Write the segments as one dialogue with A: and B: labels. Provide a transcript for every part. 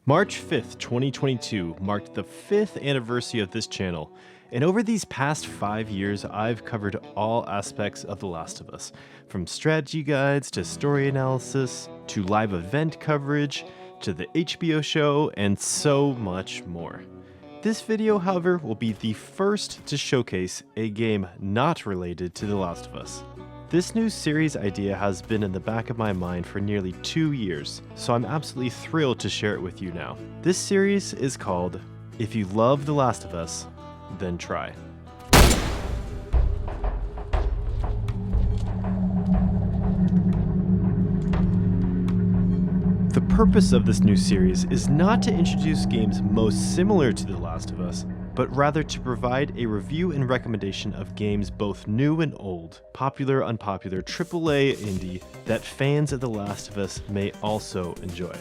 A: March 5th, 2022 marked the 5th anniversary of this channel, and over these past 5 years, I've covered all aspects of The Last of Us, from strategy guides to story analysis, to live event coverage, to the HBO show, and so much more. This video, however, will be the first to showcase a game not related to The Last of Us. This new series idea has been in the back of my mind for nearly 2 years, so I'm absolutely thrilled to share it with you now. This series is called If You Love The Last of Us, Then Try. The purpose of this new series is not to introduce games most similar to The Last of Us, but rather to provide a review and recommendation of games both new and old, popular, unpopular, AAA, indie, that fans of The Last of Us may also enjoy.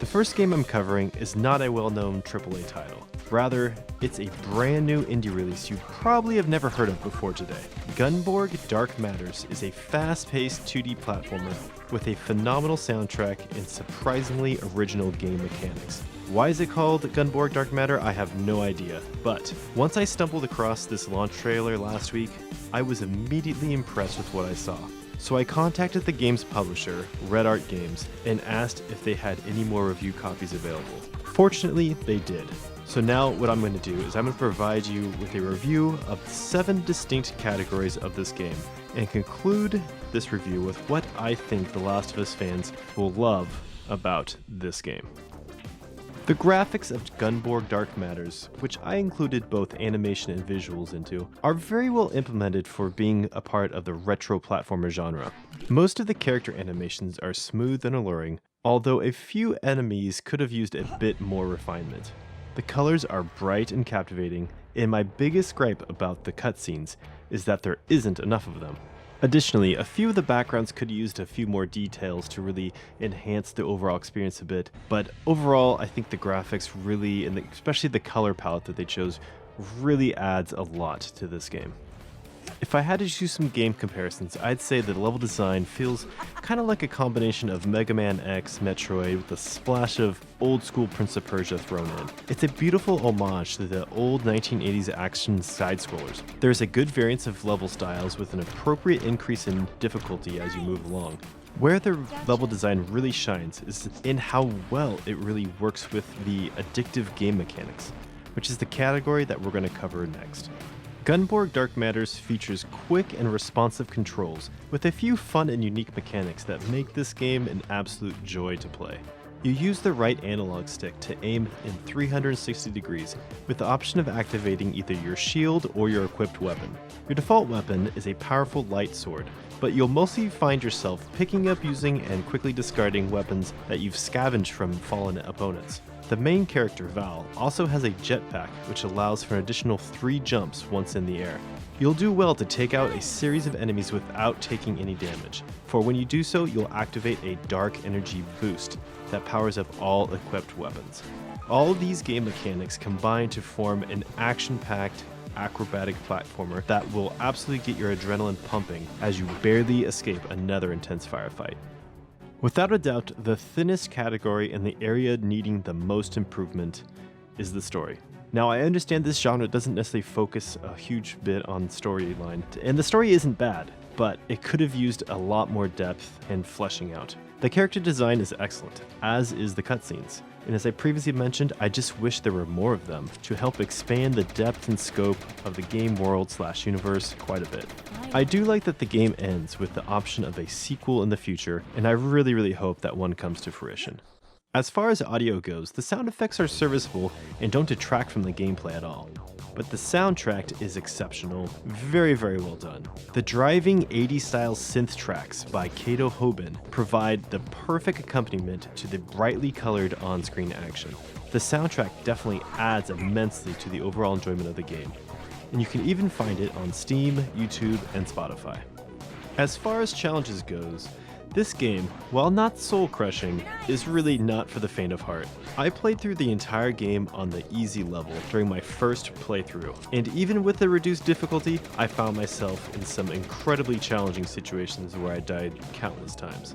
A: The first game I'm covering is not a well-known AAA title. Rather, it's a brand new indie release you probably have never heard of before today. Gunborg Dark Matters is a fast-paced 2D platformer with a phenomenal soundtrack and surprisingly original game mechanics. Why is it called Gunborg Dark Matter? I have no idea, but once I stumbled across this launch trailer last week, I was immediately impressed with what I saw. So I contacted the game's publisher, Red Art Games, and asked if they had any more review copies available. Fortunately, they did. So now what I'm going to do is I'm going to provide you with a review of 7 distinct categories of this game, and conclude this review with what I think The Last of Us fans will love about this game. The graphics of Gunborg Dark Matters, which I included both animation and visuals into, are very well implemented for being a part of the retro platformer genre. Most of the character animations are smooth and alluring, although a few enemies could have used a bit more refinement. The colors are bright and captivating, and my biggest gripe about the cutscenes is that there isn't enough of them. Additionally, a few of the backgrounds could have used a few more details to really enhance the overall experience a bit, but overall I think the graphics really, and especially the color palette that they chose, really adds a lot to this game. If I had to choose some game comparisons, I'd say the level design feels kind of like a combination of Mega Man X, Metroid, with a splash of old school Prince of Persia thrown in. It's a beautiful homage to the old 1980s action side-scrollers. There's a good variance of level styles with an appropriate increase in difficulty as you move along. Where the level design really shines is in how well it really works with the addictive game mechanics, which is the category that we're going to cover next. Gunborg Dark Matters features quick and responsive controls with a few fun and unique mechanics that make this game an absolute joy to play. You use the right analog stick to aim in 360 degrees with the option of activating either your shield or your equipped weapon. Your default weapon is a powerful light sword, but you'll mostly find yourself picking up, using, and quickly discarding weapons that you've scavenged from fallen opponents. The main character, Val, also has a jetpack which allows for an additional 3 jumps once in the air. You'll do well to take out a series of enemies without taking any damage, for when you do so, you'll activate a dark energy boost that powers up all equipped weapons. All of these game mechanics combine to form an action-packed, acrobatic platformer that will absolutely get your adrenaline pumping as you barely escape another intense firefight. Without a doubt, the thinnest category and the area needing the most improvement is the story. Now, I understand this genre doesn't necessarily focus a huge bit on storyline, and the story isn't bad, but it could have used a lot more depth and fleshing out. The character design is excellent, as is the cutscenes, and as I previously mentioned, I just wish there were more of them to help expand the depth and scope of the game world/universe quite a bit. I do like that the game ends with the option of a sequel in the future, and I really hope that one comes to fruition. As far as audio goes, the sound effects are serviceable and don't detract from the gameplay at all. But the soundtrack is exceptional, very well done. The driving 80s style synth tracks by Kato Hoban provide the perfect accompaniment to the brightly colored on-screen action. The soundtrack definitely adds immensely to the overall enjoyment of the game, and you can even find it on Steam, YouTube, and Spotify. As far as challenges goes, this game, while not soul-crushing, is really not for the faint of heart. I played through the entire game on the easy level during my first playthrough, and even with the reduced difficulty, I found myself in some incredibly challenging situations where I died countless times.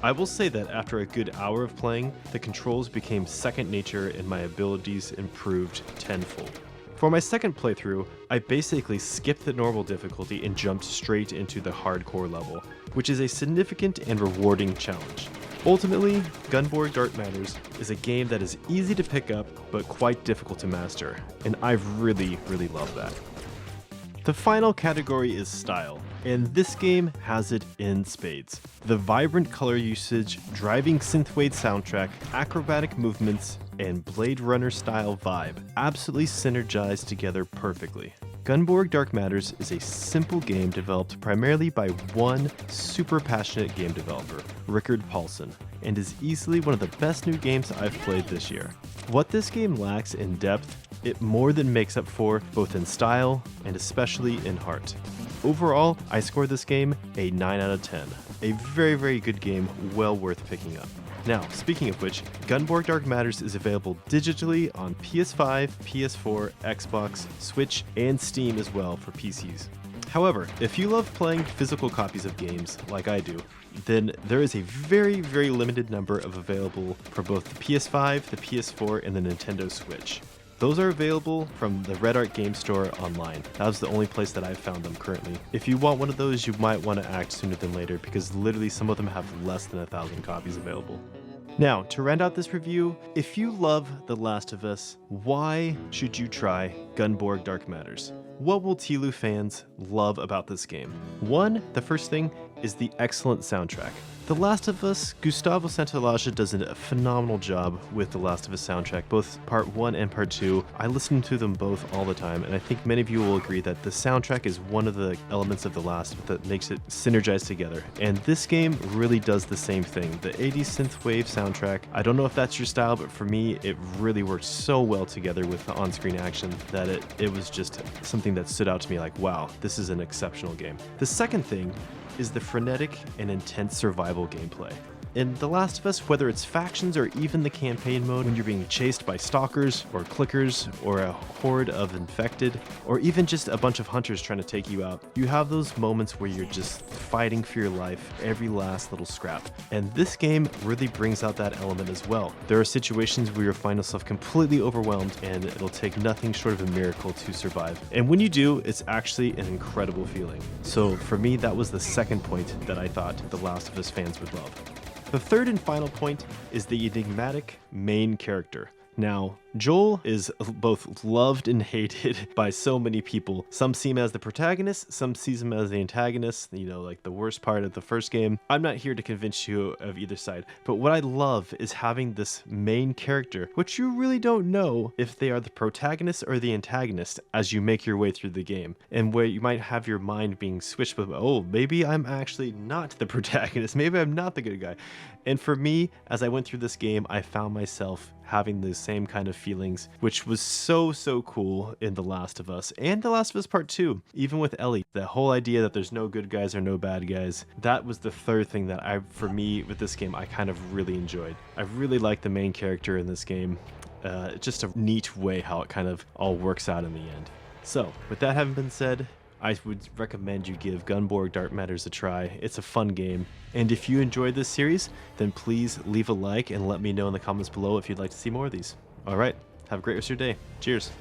A: I will say that after a good hour of playing, the controls became second nature and my abilities improved tenfold. For my second playthrough, I basically skipped the normal difficulty and jumped straight into the hardcore level, which is a significant and rewarding challenge. Ultimately, Gunborg Dark Matters is a game that is easy to pick up, but quite difficult to master, and I've really loved that. The final category is style, and this game has it in spades. The vibrant color usage, driving synthwave soundtrack, acrobatic movements, and Blade Runner style vibe absolutely synergize together perfectly. Gunborg Dark Matters is a simple game developed primarily by one super passionate game developer, Rickard Paulson, and is easily one of the best new games I've played this year. What this game lacks in depth, it more than makes up for both in style and especially in heart. Overall, I scored this game a 9 out of 10. A very good game, well worth picking up. Now, speaking of which, Gunborg Dark Matters is available digitally on PS5, PS4, Xbox, Switch, and Steam as well for PCs. However, if you love playing physical copies of games like I do, then there is a very limited number of available for both the PS5, the PS4, and the Nintendo Switch. Those are available from the Red Art Game Store online. That was the only place that I've found them currently. If you want one of those, you might want to act sooner than later because literally some of them have less than 1,000 copies available. Now, to round out this review, if you love The Last of Us, why should you try Gunborg Dark Matters? What will TLoU fans love about this game? The first thing is the excellent soundtrack. The Last of Us, Gustavo Santaolalla does a phenomenal job with The Last of Us soundtrack, both Part 1 and Part 2. I listen to them both all the time, and I think many of you will agree that the soundtrack is one of the elements of The Last of Us that makes it synergize together. And this game really does the same thing. The 80s synthwave soundtrack, I don't know if that's your style, but for me, it really worked so well together with the on-screen action that it was just something that stood out to me like, wow, this is an exceptional game. The second thing is the frenetic and intense survival gameplay. In The Last of Us, whether it's factions or even the campaign mode when you're being chased by stalkers or clickers or a horde of infected or even just a bunch of hunters trying to take you out, you have those moments where you're just fighting for your life, every last little scrap. And this game really brings out that element as well. There are situations where you'll find yourself completely overwhelmed and it'll take nothing short of a miracle to survive. And when you do, it's actually an incredible feeling. So for me, that was the second point that I thought The Last of Us fans would love. The third and final point is the enigmatic main character. Now, Joel is both loved and hated by so many people. Some see him as the protagonist, some sees him as the antagonist, you know, like the worst part of the first game. I'm not here to convince you of either side, but what I love is having this main character, which you really don't know if they are the protagonist or the antagonist as you make your way through the game, and where you might have your mind being switched with, oh, maybe I'm actually not the protagonist, maybe I'm not the good guy. And for me, as I went through this game, I found myself having the same kind of feelings, which was so cool in The Last of Us and The Last of Us Part 2. Even with Ellie, the whole idea that there's no good guys or no bad guys, that was the third thing that for me with this game, I kind of really enjoyed. I really like the main character in this game. Just a neat way how it kind of all works out in the end. So with that having been said, I would recommend you give Gunborg Dark Matters a try. It's a fun game. And if you enjoyed this series, then please leave a like and let me know in the comments below if you'd like to see more of these. All right, have a great rest of your day. Cheers.